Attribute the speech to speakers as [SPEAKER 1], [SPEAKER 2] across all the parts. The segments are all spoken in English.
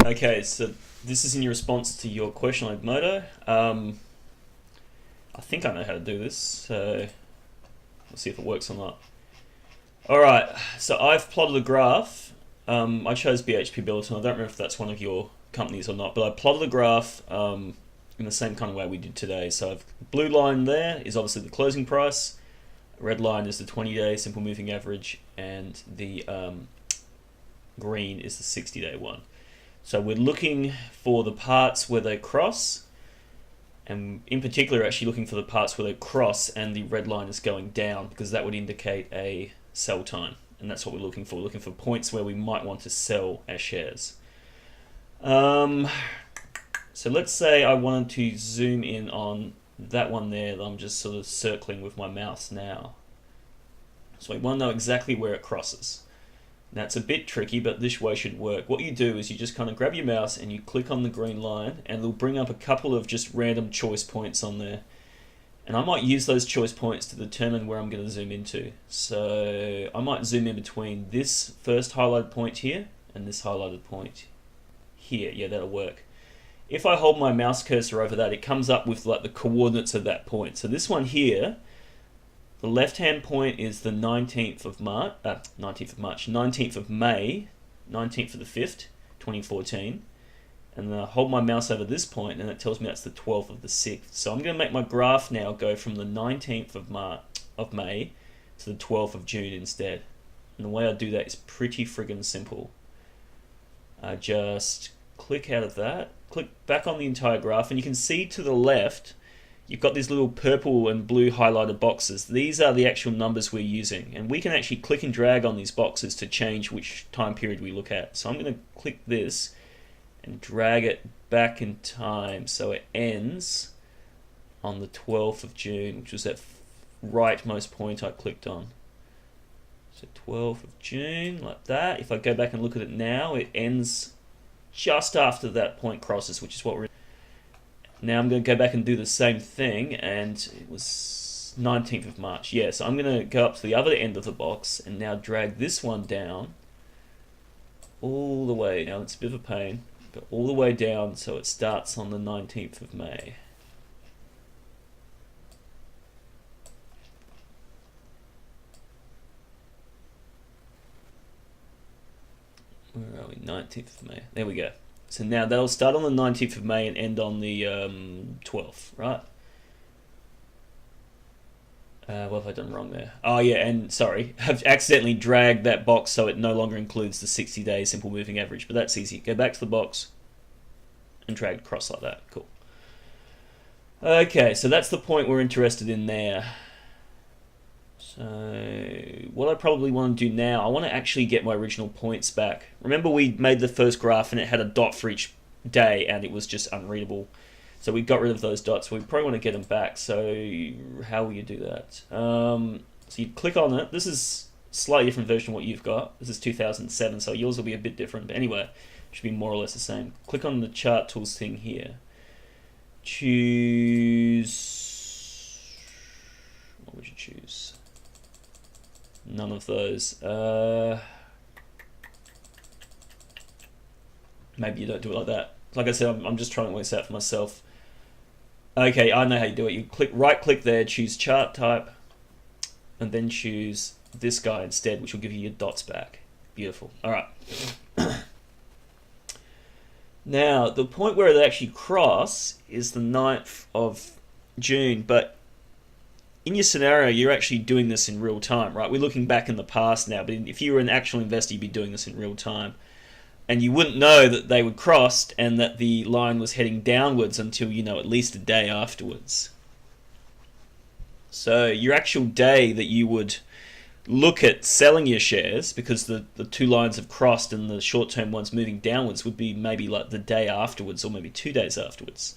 [SPEAKER 1] Okay, so this is in your response to your question on Edmodo. I think I know how to do this, so we'll see if it works or not. Alright, so I've plotted a graph. I chose BHP Billiton. I don't remember if that's one of your companies or not, but I plotted a graph in the same kind of way we did today. So I've blue line there is obviously the closing price. Red line is the 20-day simple moving average, and the green is the 60-day one. So we're looking for the parts where they cross, and in particular actually looking for the parts where they cross and the red line is going down, because that would indicate a sell time, and that's what we're looking for. We're looking for points where we might want to sell our shares. So let's say I wanted to zoom in on that one there that I'm just sort of circling with my mouse now. So we want to know exactly where it crosses. That's a bit tricky, but this way should work. What you do is you just kind of grab your mouse and you click on the green line, and it'll bring up a couple of just random choice points on there. And I might use those choice points to determine where I'm going to zoom into. So I might zoom in between this first highlighted point here and this highlighted point here. Yeah, that'll work. If I hold my mouse cursor over that, it comes up with like the coordinates of that point. So this one here, the left-hand point is the 19th of May, 19th of the 5th, 2014. And then I hold my mouse over this point, and it tells me that's the 12th of the 6th. So I'm going to make my graph now go from the 19th of May to the 12th of June instead. And the way I do that is pretty friggin' simple. I just click out of that, click back on the entire graph, and you can see to the left, you've got these little purple and blue highlighted boxes. These are the actual numbers we're using, and we can actually click and drag on these boxes to change which time period we look at. So I'm going to click this and drag it back in time so it ends on the 12th of June, which was that rightmost point I clicked on. So 12th of June, like that. If I go back and look at it now, it ends just after that point crosses, which is what we're... Now I'm going to go back and do the same thing, and it was 19th of March. Yeah, so I'm going to go up to the other end of the box and now drag this one down all the way. Now it's a bit of a pain, but all the way down so it starts on the 19th of May. Where are we? 19th of May. There we go. So now that'll start on the 19th of May and end on the 12th, right? What have I done wrong there? Oh yeah, and sorry, I've accidentally dragged that box so it no longer includes the 60-day simple moving average, but that's easy. Go back to the box and drag across like that. Cool. Okay, so that's the point we're interested in there. So what I probably want to do now, I want to actually get my original points back. Remember we made the first graph and it had a dot for each day and it was just unreadable. So we got rid of those dots. We probably want to get them back. So how will you do that? So you click on it. This is a slightly different version of what you've got. This is 2007, so yours will be a bit different. But anyway, it should be more or less the same. Click on the chart tools thing here. Choose... What would you choose? None of those. Maybe you don't do it like that. Like I said, I'm just trying to work this out for myself. Okay, I know how you do it. You right click there, choose chart type, and then choose this guy instead, which will give you your dots back. Beautiful. Alright. Now, the point where they actually cross is the 9th of June, but in your scenario, you're actually doing this in real time, right? We're looking back in the past now, but if you were an actual investor, you'd be doing this in real time. And you wouldn't know that they were crossed and that the line was heading downwards until, you know, at least a day afterwards. So your actual day that you would look at selling your shares, because the two lines have crossed and the short-term one's moving downwards, would be maybe like the day afterwards or maybe 2 days afterwards.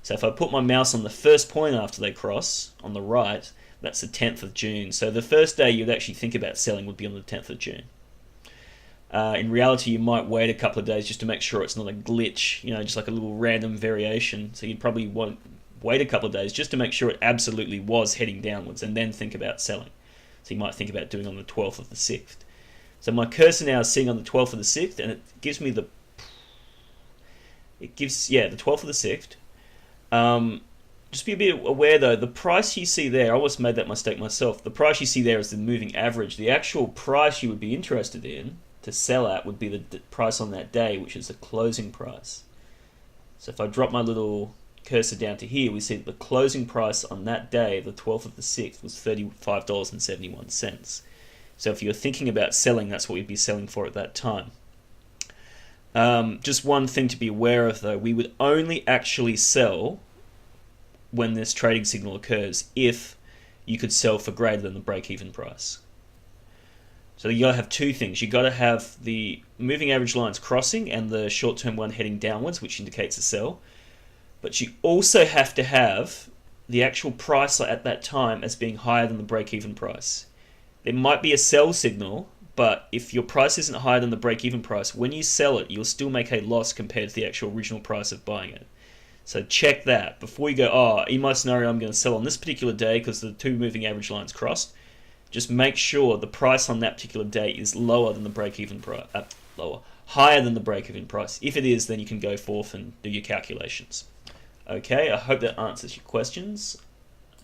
[SPEAKER 1] So if I put my mouse on the first point after they cross, on the right, that's the 10th of June. So the first day you'd actually think about selling would be on the 10th of June. In reality, you might wait a couple of days just to make sure it's not a glitch, you know, just like a little random variation. So you'd probably wait a couple of days just to make sure it absolutely was heading downwards and then think about selling. So you might think about doing on the 12th of the 6th. So my cursor now is sitting on the 12th of the 6th, and it gives me the It gives, yeah, the 12th of the 6th. Just be a bit aware though, the price you see there, I almost made that mistake myself. The price you see there is the moving average. The actual price you would be interested in to sell at would be the price on that day, which is the closing price. So if I drop my little cursor down to here, we see that the closing price on that day, the 12th of the 6th, was $35.71. So if you're thinking about selling, that's what you'd be selling for at that time. Just one thing to be aware of though, we would only actually sell when this trading signal occurs if you could sell for greater than the break-even price. So you gotta have two things. You gotta have the moving average lines crossing and the short-term one heading downwards, which indicates a sell. But you also have to have the actual price at that time as being higher than the break-even price. There might be a sell signal, but if your price isn't higher than the break-even price, when you sell it, you'll still make a loss compared to the actual original price of buying it. So check that before you go, oh, in my scenario, I'm going to sell on this particular day because the two moving average lines crossed. Just make sure the price on that particular day is lower than the break-even price, higher than the break-even price. If it is, then you can go forth and do your calculations. Okay, I hope that answers your questions,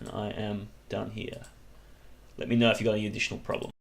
[SPEAKER 1] and I am done here. Let me know if you've got any additional problems.